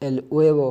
el huevo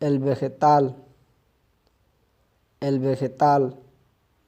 el vegetal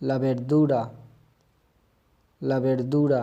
la verdura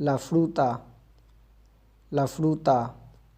la fruta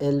el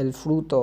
el fruto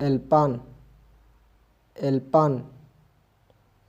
el pan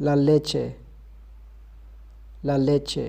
la leche